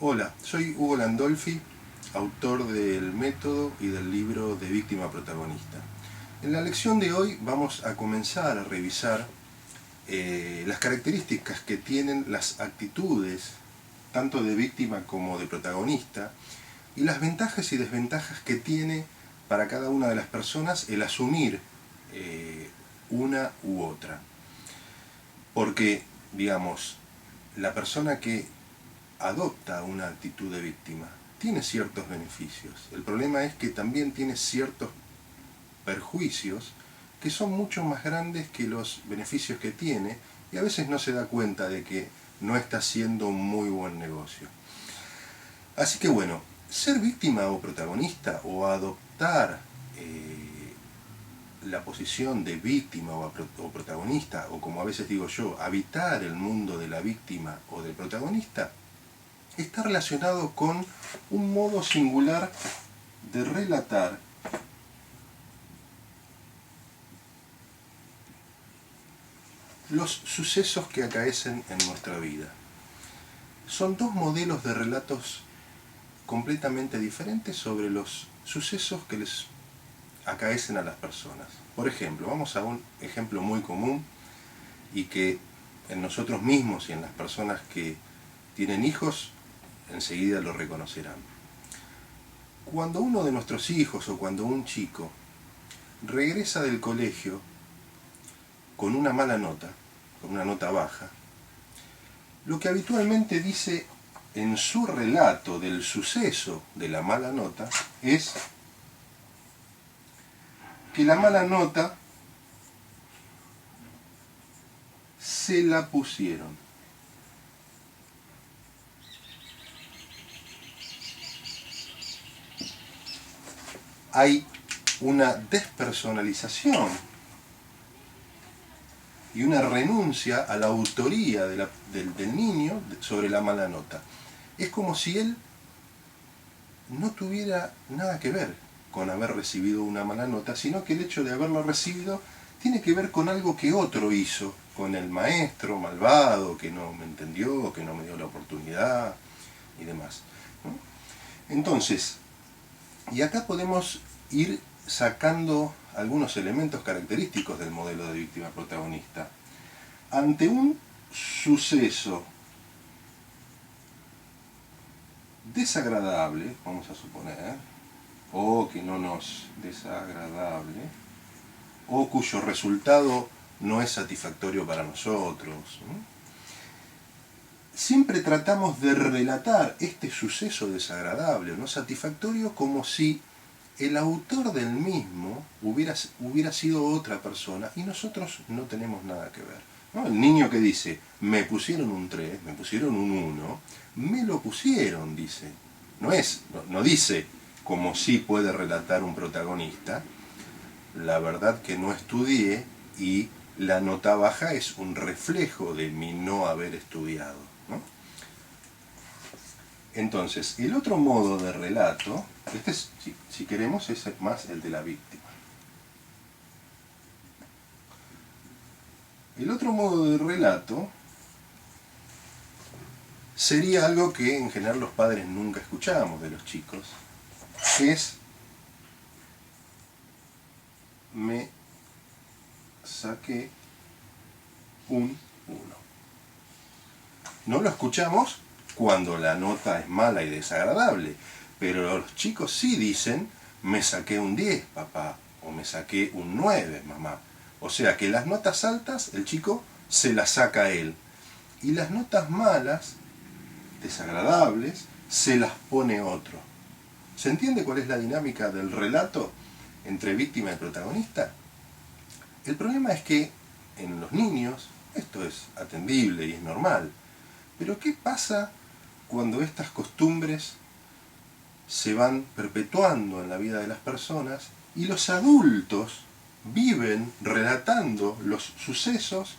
Hola, soy Hugo Landolfi, autor del método y del libro de Víctima Protagonista. En la lección de hoy vamos a comenzar a revisar las características que tienen las actitudes, tanto de víctima como de protagonista, y las ventajas y desventajas que tiene para cada una de las personas el asumir una u otra. Porque, digamos, la persona que adopta una actitud de víctima tiene ciertos beneficios. El problema es que también tiene ciertos perjuicios que son mucho más grandes que los beneficios que tiene y a veces no se da cuenta de que no está haciendo un muy buen negocio. Así que bueno, ser víctima o protagonista o adoptar la posición de víctima o protagonista, o como a veces digo yo, habitar el mundo de la víctima o del protagonista, está relacionado con un modo singular de relatar los sucesos que acaecen en nuestra vida. Son dos modelos de relatos completamente diferentes sobre los sucesos que les acaecen a las personas. Por ejemplo, vamos a un ejemplo muy común y que en nosotros mismos y en las personas que tienen hijos enseguida lo reconocerán. Cuando uno de nuestros hijos o cuando un chico regresa del colegio con una mala nota, con una nota baja, lo que habitualmente dice en su relato del suceso de la mala nota es que la mala nota se la pusieron. Hay una despersonalización y una renuncia a la autoría del niño sobre la mala nota. Es como si él no tuviera nada que ver con haber recibido una mala nota, sino que el hecho de haberla recibido tiene que ver con algo que otro hizo, con el maestro malvado que no me entendió, que no me dio la oportunidad y demás, ¿no? Entonces, y acá podemos ir sacando algunos elementos característicos del modelo de víctima protagonista. Ante un suceso desagradable, vamos a suponer, o que no nos desagradable, o cuyo resultado no es satisfactorio para nosotros, ¿no? Siempre tratamos de relatar este suceso desagradable o no satisfactorio como si el autor del mismo hubiera sido otra persona y nosotros no tenemos nada que ver, ¿no? El niño que dice, me pusieron un 3, me pusieron un 1, me lo pusieron, dice. No dice como si puede relatar un protagonista, la verdad que no estudié y la nota baja es un reflejo de mi no haber estudiado, ¿no? Entonces, el otro modo de relato, este es, si queremos, es más el de la víctima. El otro modo de relato sería algo que en general los padres nunca escuchábamos de los chicos, que es me saqué un 1. No lo escuchamos cuando la nota es mala y desagradable, pero los chicos sí dicen, me saqué un 10, papá, o me saqué un 9, mamá. O sea que las notas altas el chico se las saca a él, y las notas malas, desagradables, se las pone otro. ¿Se entiende cuál es la dinámica del relato entre víctima y protagonista? El problema es que en los niños esto es atendible y es normal, pero ¿qué pasa cuando estas costumbres se van perpetuando en la vida de las personas y los adultos viven relatando los sucesos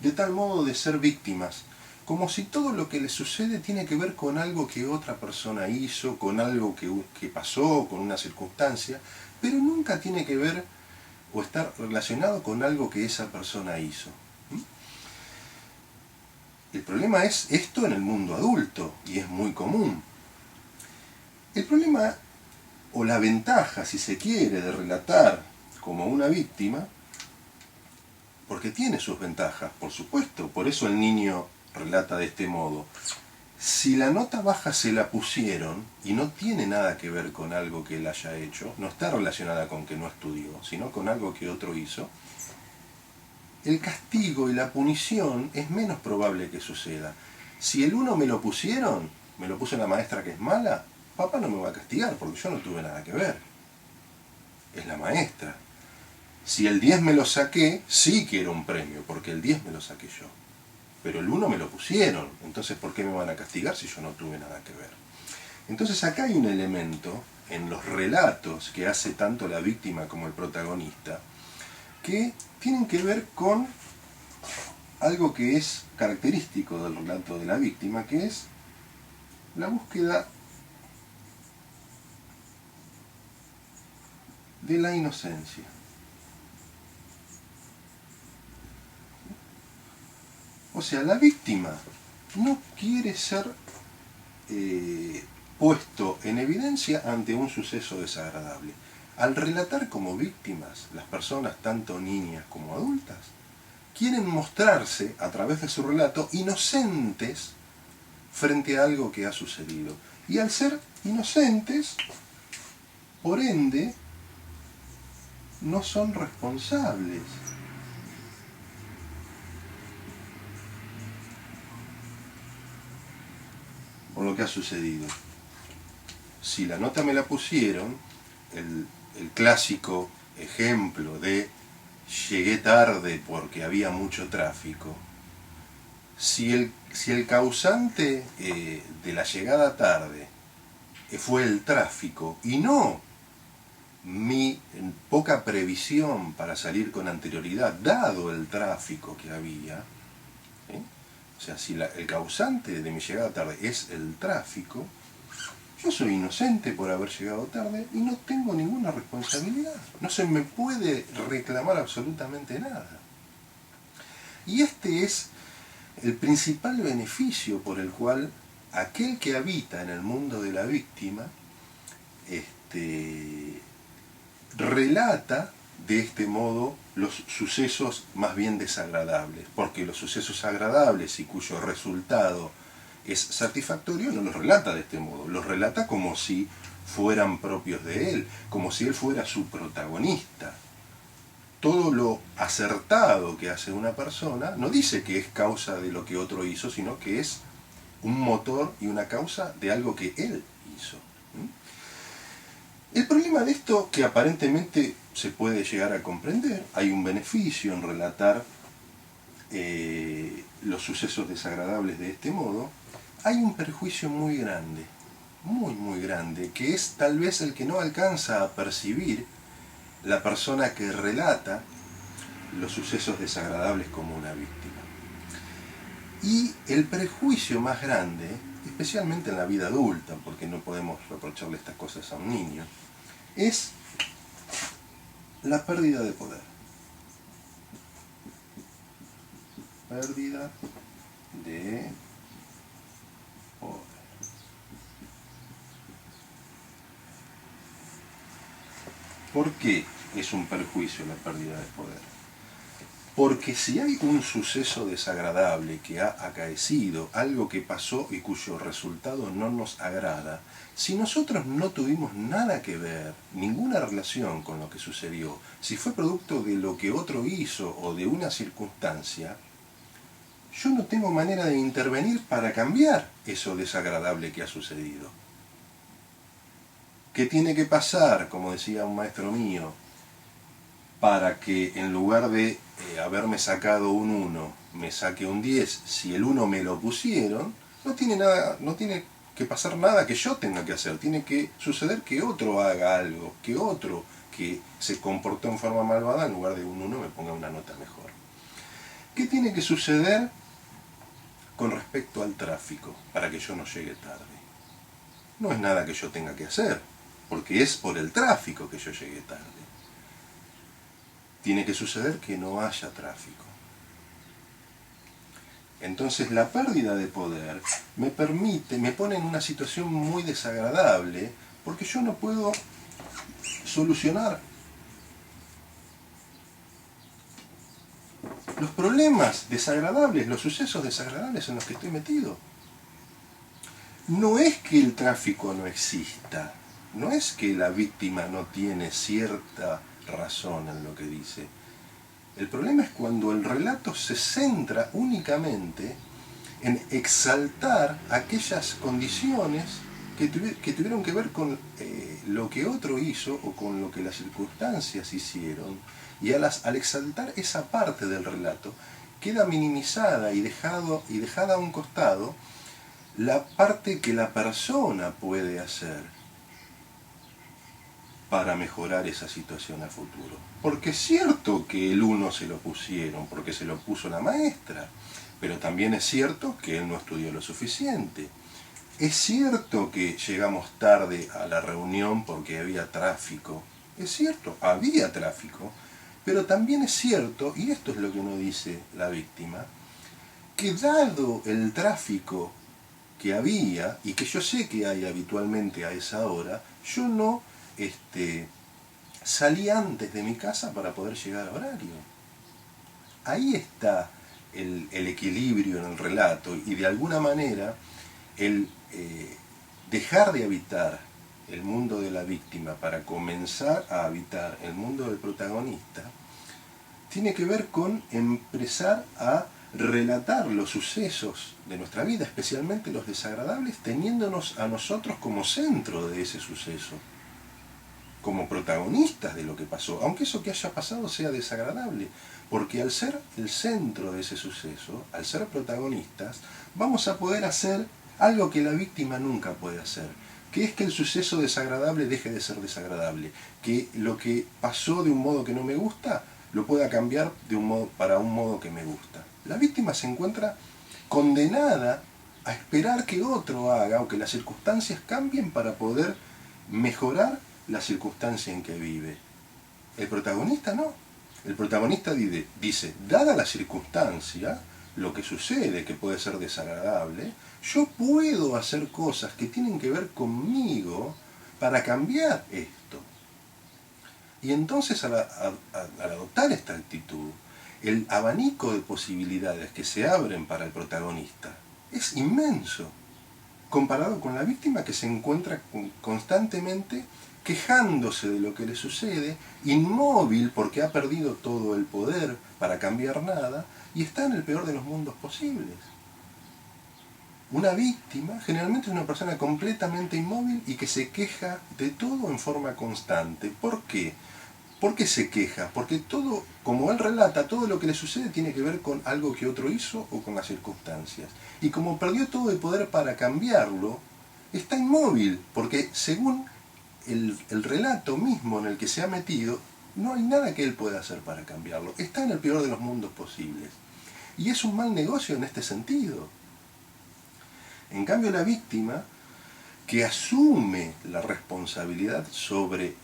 de tal modo de ser víctimas, como si todo lo que les sucede tiene que ver con algo que otra persona hizo, con algo que pasó, con una circunstancia, pero nunca tiene que ver o estar relacionado con algo que esa persona hizo? El problema es esto en el mundo adulto, y es muy común. El problema, o la ventaja, si se quiere, de relatar como una víctima, porque tiene sus ventajas, por supuesto, por eso el niño relata de este modo. Si la nota baja se la pusieron y no tiene nada que ver con algo que él haya hecho, no está relacionada con que no estudió, sino con algo que otro hizo, el castigo y la punición es menos probable que suceda. Si el 1 me lo pusieron, me lo puso la maestra que es mala, papá no me va a castigar porque yo no tuve nada que ver. Es la maestra. Si el 10 me lo saqué, sí quiero un premio, porque el 10 me lo saqué yo. Pero el 1 me lo pusieron, entonces ¿por qué me van a castigar si yo no tuve nada que ver? Entonces acá hay un elemento en los relatos que hace tanto la víctima como el protagonista, que tienen que ver con algo que es característico del relato de la víctima, que es la búsqueda de la inocencia. O sea, la víctima no quiere ser puesto en evidencia ante un suceso desagradable. Al relatar como víctimas, las personas, tanto niñas como adultas, quieren mostrarse, a través de su relato, inocentes frente a algo que ha sucedido. Y al ser inocentes, por ende, no son responsables. Por lo que ha sucedido. Si la nota me la pusieron, el clásico ejemplo de llegué tarde porque había mucho tráfico, si el causante de la llegada tarde fue el tráfico y no mi poca previsión para salir con anterioridad, dado el tráfico que había, ¿sí? O sea, si el causante de mi llegada tarde es el tráfico, yo soy inocente por haber llegado tarde y no tengo ninguna responsabilidad. No se me puede reclamar absolutamente nada. Y este es el principal beneficio por el cual aquel que habita en el mundo de la víctima relata de este modo los sucesos más bien desagradables, porque los sucesos agradables y cuyo resultado es satisfactorio no los relata de este modo, los relata como si fueran propios de él, como si él fuera su protagonista. Todo lo acertado que hace una persona no dice que es causa de lo que otro hizo, sino que es un motor y una causa de algo que él hizo. El problema de esto, que aparentemente se puede llegar a comprender, hay un beneficio en relatar los sucesos desagradables de este modo, hay un perjuicio muy grande, muy grande, que es tal vez el que no alcanza a percibir la persona que relata los sucesos desagradables como una víctima. Y el prejuicio más grande, especialmente en la vida adulta, porque no podemos reprocharle estas cosas a un niño, es la pérdida de poder. Pérdida de poder. ¿Por qué es un perjuicio la pérdida de poder? Porque si hay un suceso desagradable que ha acaecido, algo que pasó y cuyo resultado no nos agrada, si nosotros no tuvimos nada que ver, ninguna relación con lo que sucedió, si fue producto de lo que otro hizo o de una circunstancia, yo no tengo manera de intervenir para cambiar eso desagradable que ha sucedido. ¿Qué tiene que pasar, como decía un maestro mío, para que en lugar de haberme sacado un 1, me saque un 10, si el 1 me lo pusieron, no tiene que pasar nada que yo tenga que hacer, tiene que suceder que otro haga algo, que otro que se comportó en forma malvada, en lugar de un 1 me ponga una nota mejor. ¿Qué tiene que suceder con respecto al tráfico para que yo no llegue tarde? No es nada que yo tenga que hacer, porque es por el tráfico que yo llegué tarde. Tiene que suceder que no haya tráfico. Entonces la pérdida de poder me pone en una situación muy desagradable, porque yo no puedo solucionar los problemas desagradables, los sucesos desagradables en los que estoy metido. No es que el tráfico no exista, no es que la víctima no tiene cierta razón en lo que dice. El problema es cuando el relato se centra únicamente en exaltar aquellas condiciones que tuvieron que ver con lo que otro hizo o con lo que las circunstancias hicieron, y al exaltar esa parte del relato queda minimizada y dejada a un costado la parte que la persona puede hacer para mejorar esa situación a futuro. Porque es cierto que el uno se lo pusieron, porque se lo puso la maestra, pero también es cierto que él no estudió lo suficiente. Es cierto que llegamos tarde a la reunión porque había tráfico. Es cierto, había tráfico, pero también es cierto, y esto es lo que nos dice la víctima, que dado el tráfico que había, y que yo sé que hay habitualmente a esa hora, yo no salí antes de mi casa para poder llegar a horario. Ahí está el equilibrio en el relato, y de alguna manera el dejar de habitar el mundo de la víctima para comenzar a habitar el mundo del protagonista tiene que ver con empezar a relatar los sucesos de nuestra vida, especialmente los desagradables, teniéndonos a nosotros como centro de ese suceso, como protagonistas de lo que pasó, aunque eso que haya pasado sea desagradable, porque al ser el centro de ese suceso, al ser protagonistas, vamos a poder hacer algo que la víctima nunca puede hacer, que es que el suceso desagradable deje de ser desagradable, que lo que pasó de un modo que no me gusta lo pueda cambiar para un modo que me gusta. La víctima se encuentra condenada a esperar que otro haga o que las circunstancias cambien para poder mejorar la circunstancia en que vive. El protagonista no. El protagonista dice, dada la circunstancia, lo que sucede, que puede ser desagradable, yo puedo hacer cosas que tienen que ver conmigo para cambiar esto. Y entonces al adoptar esta actitud, el abanico de posibilidades que se abren para el protagonista es inmenso, comparado con la víctima que se encuentra constantemente quejándose de lo que le sucede, inmóvil porque ha perdido todo el poder para cambiar nada, y está en el peor de los mundos posibles. Una víctima generalmente es una persona completamente inmóvil y que se queja de todo en forma constante. ¿Por qué? ¿Por qué se queja? Porque todo, como él relata, todo lo que le sucede tiene que ver con algo que otro hizo o con las circunstancias. Y como perdió todo el poder para cambiarlo, está inmóvil, porque según el relato mismo en el que se ha metido, no hay nada que él pueda hacer para cambiarlo. Está en el peor de los mundos posibles. Y es un mal negocio en este sentido. En cambio, la víctima, que asume la responsabilidad sobre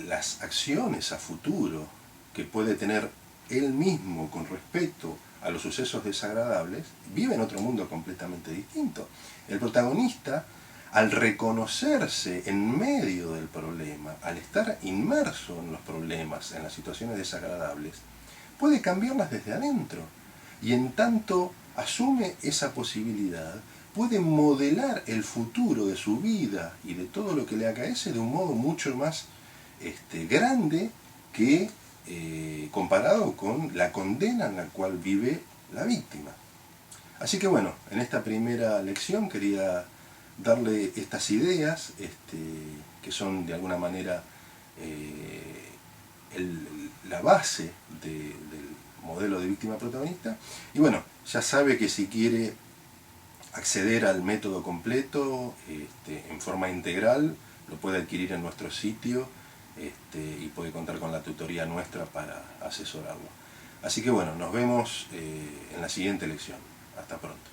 las acciones a futuro que puede tener él mismo con respecto a los sucesos desagradables, vive en otro mundo completamente distinto. El protagonista, al reconocerse en medio del problema, al estar inmerso en los problemas, en las situaciones desagradables, puede cambiarlas desde adentro. Y en tanto asume esa posibilidad, puede modelar el futuro de su vida y de todo lo que le acaece de un modo mucho más grande que comparado con la condena en la cual vive la víctima. Así que bueno, en esta primera lección quería darle estas ideas que son de alguna manera la base del modelo de víctima protagonista. Y bueno, ya sabe que si quiere acceder al método completo en forma integral, lo puede adquirir en nuestro sitio y puede contar con la tutoría nuestra para asesorarlo. Así que bueno, nos vemos en la siguiente lección. Hasta pronto.